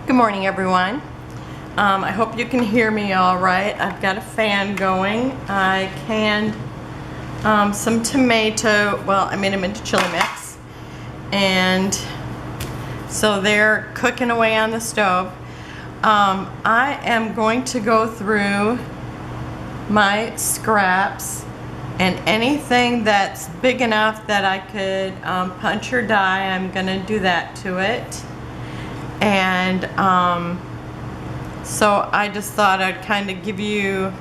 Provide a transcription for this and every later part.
Good morning, everyone. I hope you can hear me all right. I've got a fan going. I canned some tomato, well, I made them into chili mix, and so they're cooking away on the stove. I am going to go through my scraps, and anything that's big enough that I could punch or die, I'm going to do that to it. And so I just thought I'd kind of give you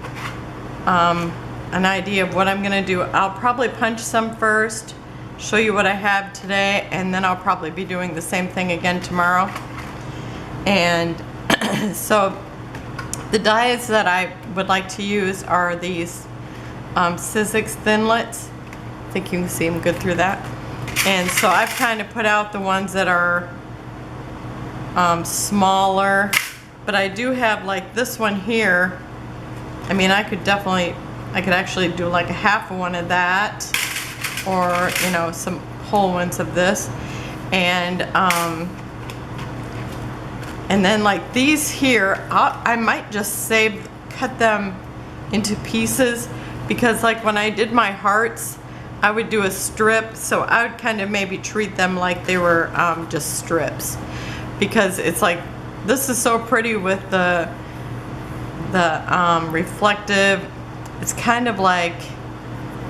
an idea of what I'm going to do. I'll probably punch some first, show you what I have today, and then I'll probably be doing the same thing again tomorrow. And so the dies that I would like to use are these Sizzix Thinlits. I think you can see them good through that. And so I've kind of put out the ones that are smaller, but I do have like this one here. I mean, I could actually do like a half of one of that, or you know, some whole ones of this, and then like these here, I might just cut them into pieces, because like when I did my hearts, I would do a strip, so I would kind of maybe treat them like they were just strips. Because it's like, this is so pretty with the reflective. It's kind of like,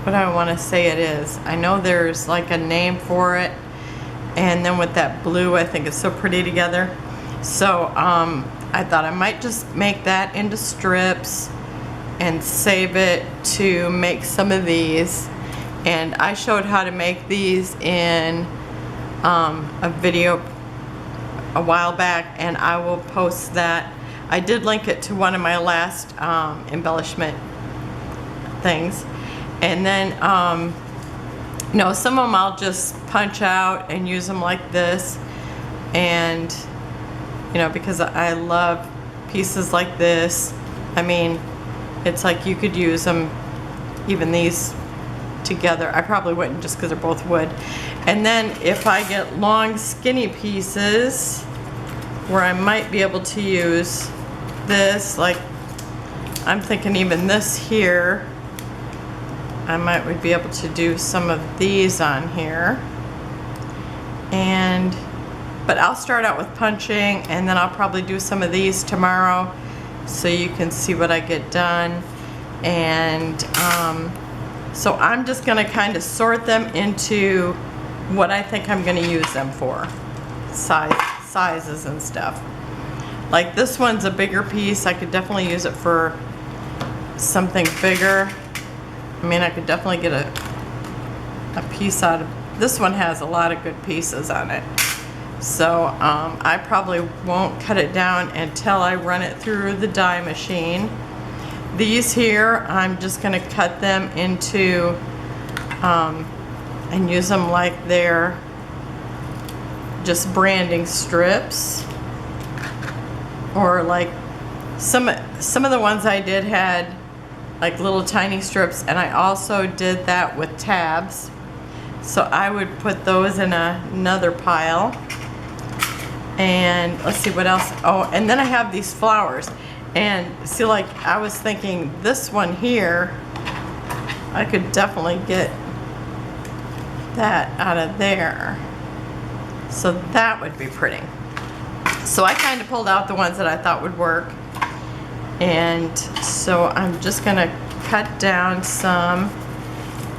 what do I want to say it is? I know there's like a name for it. And then with that blue, I think it's so pretty together. So I thought I might just make that into strips and save it to make some of these. And I showed how to make these in a video a while back, and I will post that. I did link it to one of my last embellishment things. And then you know, some of them I'll just punch out and use them like this, and you know, because I love pieces like this. I mean, it's like you could use them, even these together. I probably wouldn't, just because they're both wood. And then if I get long skinny pieces where I might be able to use this, like I'm thinking even this here, would be able to do some of these on here. But I'll start out with punching, and then I'll probably do some of these tomorrow so you can see what I get done. And so I'm just going to kind of sort them into what I think I'm going to use them for, sizes and stuff. Like this one's a bigger piece. I could definitely use it for something bigger. I mean, I could definitely get a piece out of this one. Has a lot of good pieces on it. So I probably won't cut it down until I run it through the die machine. These here, I'm just going to cut them into and use them like they're just branding strips, or like some of the ones I did had like little tiny strips, and I also did that with tabs. So I would put those in another pile. And let's see what else. Oh, and then I have these flowers. And see, like I was thinking this one here, I could definitely get that out of there. So that would be pretty. So I kind of pulled out the ones that I thought would work. And so I'm just gonna cut down some.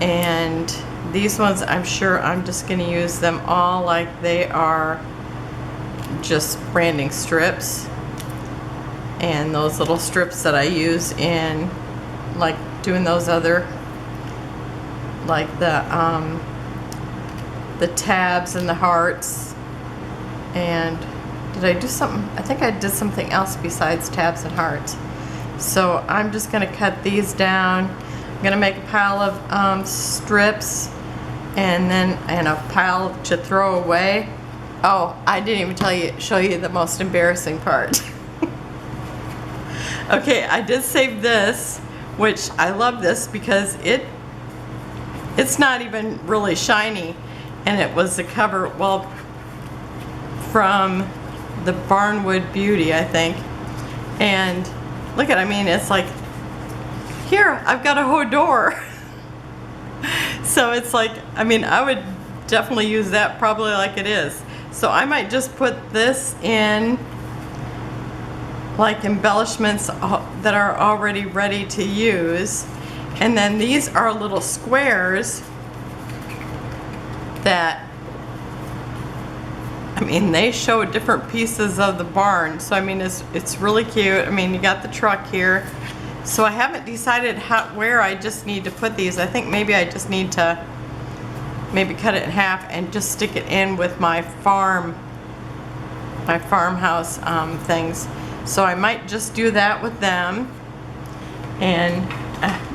And these ones, I'm sure I'm just gonna use them all like they are just branding strips. And those little strips that I use in like doing those other, like the tabs and the hearts. And did I do something? I think I did something else besides tabs and hearts. So I'm just gonna cut these down. I'm gonna make a pile of strips, and a pile to throw away. Oh, I didn't even show you the most embarrassing part. Okay, I did save this, which I love this because it's not even really shiny, and it was the cover, well, from the Barnwood Beauty, I think. And look at, I mean, it's like, here, I've got a whole door. So it's like, I mean, I would definitely use that probably like it is. So I might just put this in like embellishments that are already ready to use. And then these are little squares that, I mean, they show different pieces of the barn. So I mean, it's really cute. I mean, you got the truck here. So I haven't decided where I just need to put these. I think maybe I just need to maybe cut it in half and just stick it in with my farmhouse things. So I might just do that with them. And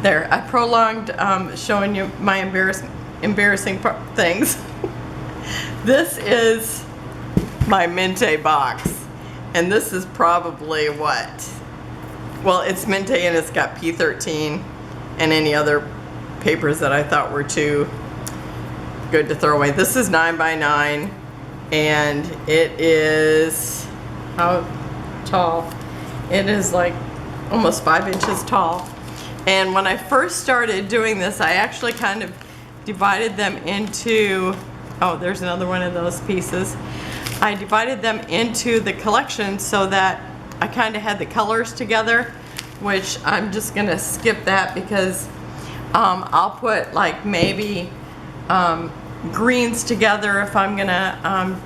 there, I prolonged showing you my embarrassing things. This is my Mintay box, and this is probably what? Well, it's Mintay and it's got P13 and any other papers that I thought were too good to throw away. This is 9x9 and it is, how tall? It is like almost 5 inches tall. And when I first started doing this, I actually kind of divided them into, oh, there's another one of those pieces. I divided them into the collection so that I kind of had the colors together, which I'm just gonna skip that because I'll put like maybe greens together if I'm gonna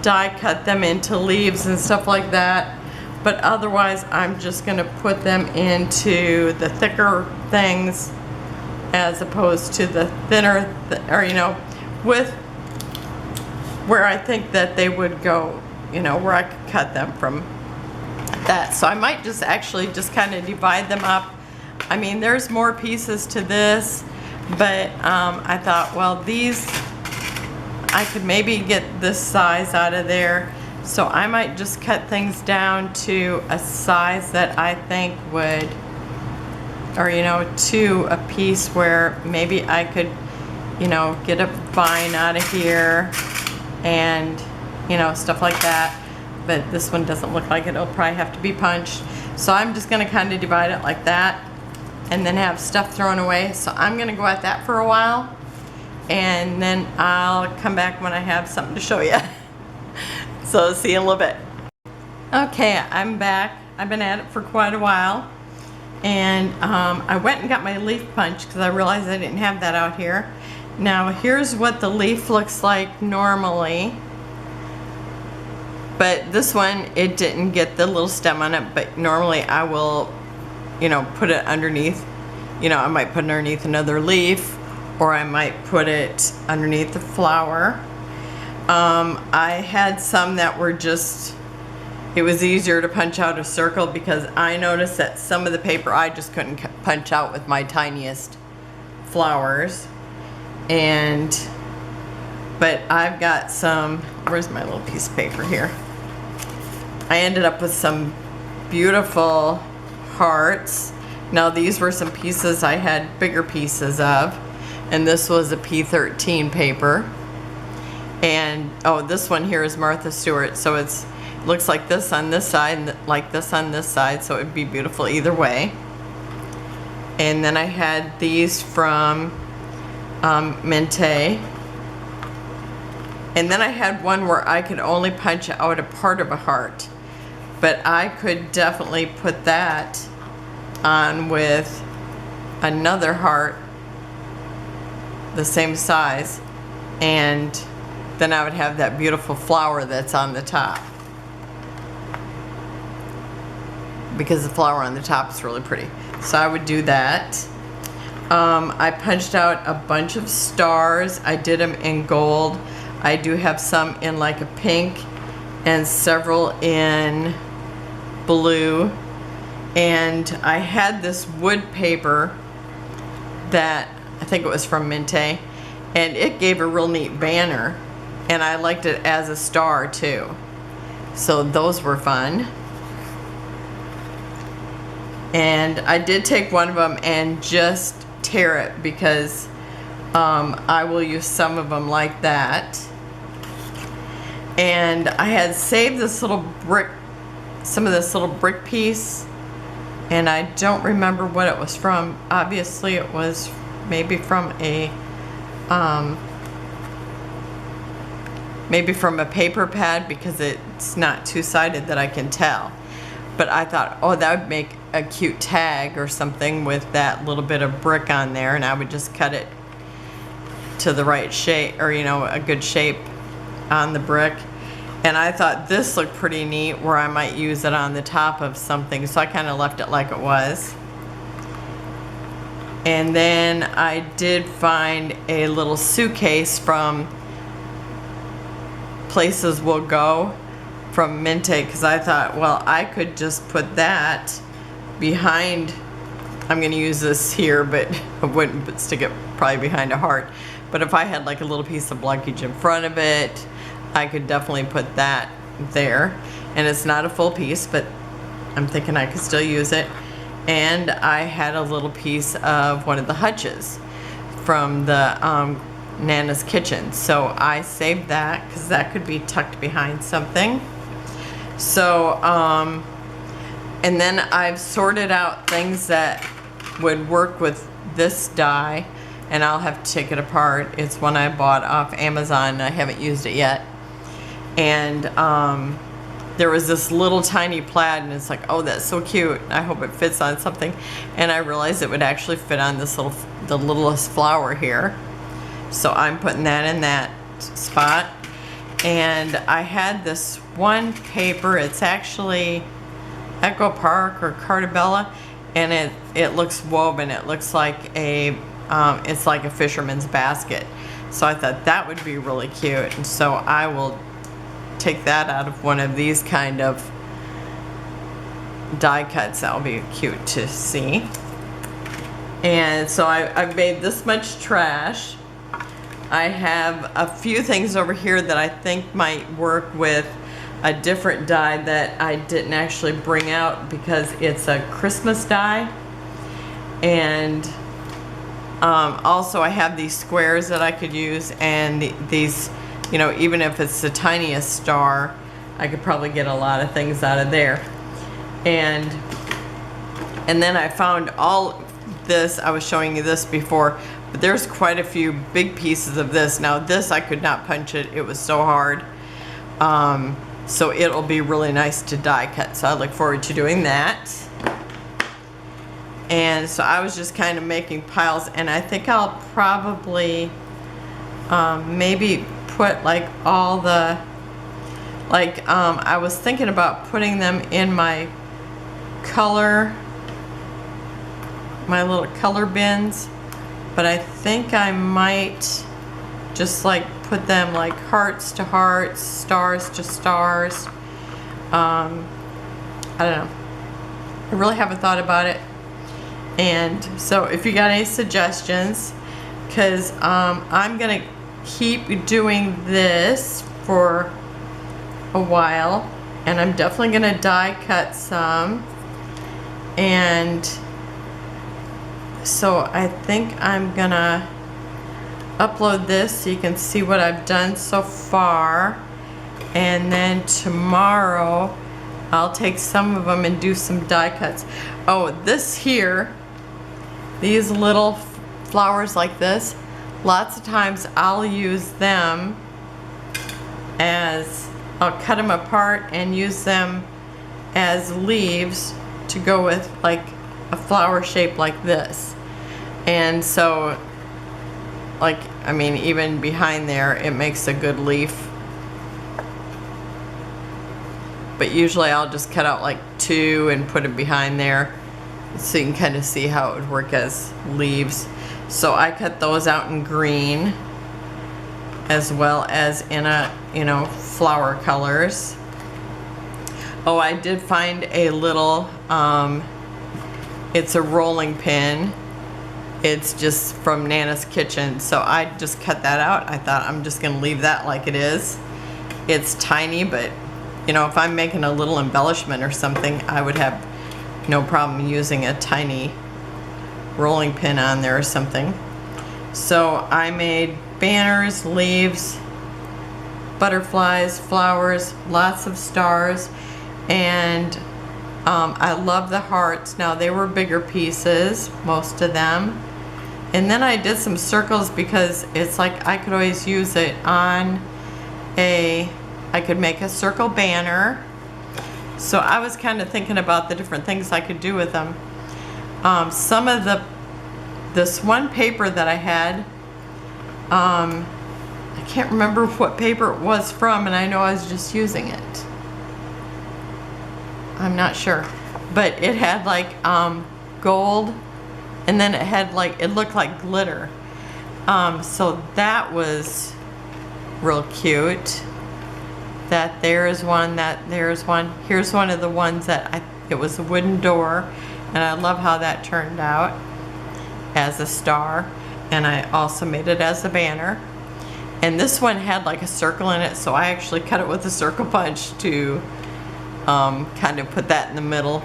die cut them into leaves and stuff like that. But otherwise, I'm just gonna put them into the thicker things as opposed to the thinner, or you know, with where I think that they would go, you know, where I could cut them from that. So I might just actually just kind of divide them up. I mean, there's more pieces to this, but I thought, well, these, I could maybe get this size out of there. So I might just cut things down to a size that I think would, or you know, to a piece where maybe I could, you know, get a vine out of here and, you know, stuff like that. But this one doesn't look like it'll probably have to be punched. So I'm just gonna kind of divide it like that and then have stuff thrown away. So I'm gonna go at that for a while and then I'll come back when I have something to show you. So see you in a little bit. Okay, I'm back. I've been at it for quite a while. And I went and got my leaf punch because I realized I didn't have that out here. Now here's what the leaf looks like normally. But this one, it didn't get the little stem on it, but normally I will, you know, put it underneath. You know, I might put it underneath another leaf, or I might put it underneath the flower. I had some that were just, it was easier to punch out a circle because I noticed that some of the paper I just couldn't punch out with my tiniest flowers. But I've got some, where's my little piece of paper here? I ended up with some beautiful hearts. Now these were some pieces I had bigger pieces of, and this was a P13 paper. And oh, this one here is Martha Stewart, so it looks like this on this side and like this on this side, so it would be beautiful either way. And then I had these from Mintay. And then I had one where I could only punch out a part of a heart, but I could definitely put that on with another heart the same size, and then I would have that beautiful flower that's on the top, because the flower on the top is really pretty. So I would do that. I punched out a bunch of stars. I did them in gold. I do have some in like a pink and several in blue. And I had this wood paper that I think it was from Mintay, and it gave a real neat banner, and I liked it as a star too. So those were fun. And I did take one of them and just tear it because I will use some of them like that. And I had saved this little brick, some of this little brick piece, and I don't remember what it was from. Obviously it was maybe from a paper pad, because it's not two-sided that I can tell. But I thought, oh, that would make a cute tag or something with that little bit of brick on there, and I would just cut it to the right shape, or a good shape on the brick. And I thought this looked pretty neat, where I might use it on the top of something, so I kind of left it like it was. And then I did find a little suitcase from Places Will Go from Mintay, because I thought, well, I could just put that behind. I'm going to use this here, but I wouldn't stick it probably behind a heart. But if I had like a little piece of luggage in front of it, I could definitely put that there. And it's not a full piece, but I'm thinking I could still use it. And I had a little piece of one of the hutches from the Nana's kitchen. So I saved that, because that could be tucked behind something. So, and then I've sorted out things that would work with this die, and I'll have to take it apart. It's one I bought off Amazon, and I haven't used it yet. And there was this little tiny plaid, and it's like, oh, that's so cute. I hope it fits on something. And I realized it would actually fit on this the littlest flower here. So I'm putting that in that spot. And I had this one paper. It's actually Echo Park or Cartabella, and it looks woven. It looks like it's like a fisherman's basket. So I thought that would be really cute. And so I will take that out of one of these kind of die cuts. That'll be cute to see. And so I've made this much trash. I have a few things over here that I think might work with a different die that I didn't actually bring out, because it's a Christmas die. And also I have these squares that I could use, and these, even if it's the tiniest star, I could probably get a lot of things out of there. And then I found all this. I was showing you this before, but there's quite a few big pieces of this. Now this, I could not punch it. It was so hard. So it'll be really nice to die cut. So I look forward to doing that. And so I was just kind of making piles, and I think I'll probably maybe put like all the, I was thinking about putting them in my little color bins, but I think I might just like put them like hearts to hearts, stars to stars. I don't know. I really haven't thought about it. And so if you got any suggestions, because I'm gonna keep doing this for a while, and I'm definitely gonna die cut some. And so I think I'm gonna upload this so you can see what I've done so far, and then tomorrow I'll take some of them and do some die cuts. Oh, this here, these little flowers like this, lots of times I'll use them as, I'll cut them apart and use them as leaves to go with like a flower shape like this. And so, like, I mean, even behind there, it makes a good leaf. But usually I'll just cut out like 2 and put it behind there, so you can kind of see how it would work as leaves. So I cut those out in green, as well as in a, flower colors. Oh, I did find a little, it's a rolling pin. It's just from Nana's kitchen. So I just cut that out. I thought I'm just gonna leave that like it is. It's tiny, but if I'm making a little embellishment or something, I would have no problem using a tiny rolling pin on there or something. So I made banners, leaves, butterflies, flowers, lots of stars, and I love the hearts. Now they were bigger pieces, most of them. And then I did some circles because it's like I could always use it on I could make a circle banner. So I was kind of thinking about the different things I could do with them. Some of this one paper that I had, I can't remember what paper it was from, and I know I was just using it. I'm not sure, but it had like gold, and then it had like, it looked like glitter. So that was real cute. That there's one, that there's one. Here's one of the ones that it was a wooden door, and I love how that turned out as a star, and I also made it as a banner. And this one had like a circle in it, so I actually cut it with a circle punch to kind of put that in the middle.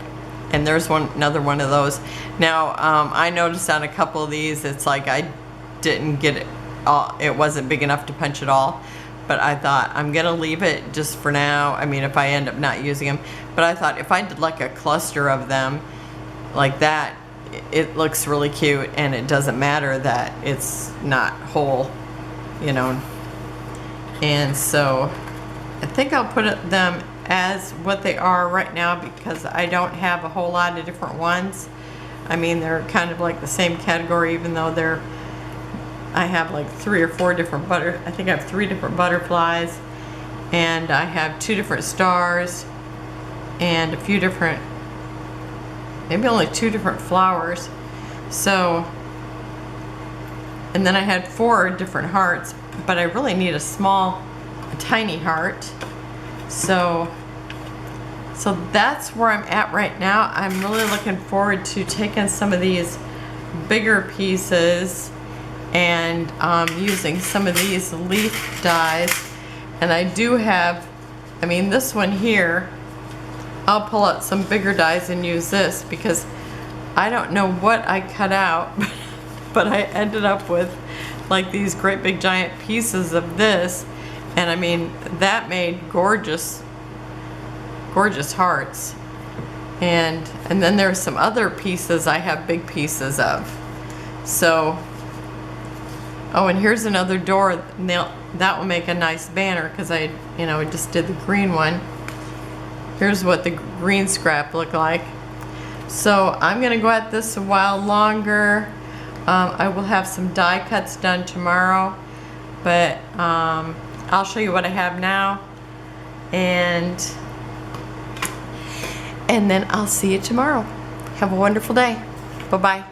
And there's another one of those. Now I noticed on a couple of these, it's like I didn't get it all, it wasn't big enough to punch it all. But I thought I'm gonna leave it just for now. I mean, if I end up not using them. But I thought if I did like a cluster of them like that, it looks really cute, and it doesn't matter that it's not whole, you know. And so I think I'll put them as what they are right now, because I don't have a whole lot of different ones. I mean, they're kind of like the same category, even though I have like 3 or 4 different I think I have 3 different butterflies, and I have 2 different stars, and a few different, maybe only 2 different flowers. So, and then I had 4 different hearts, but I really need a tiny heart. So that's where I'm at right now. I'm really looking forward to taking some of these bigger pieces and using some of these leaf dies. And I do have, I mean, this one here, I'll pull out some bigger dies and use this, because I don't know what I cut out, but I ended up with like these great big giant pieces of this. And I mean, that made gorgeous hearts. And then there's some other pieces I have big pieces of. So, oh, and here's another door. That will make a nice banner, because I just did the green one. Here's what the green scrap looked like. So I'm gonna go at this a while longer. I will have some die cuts done tomorrow, but I'll show you what I have now, and then I'll see you tomorrow. Have a wonderful day. Bye-bye.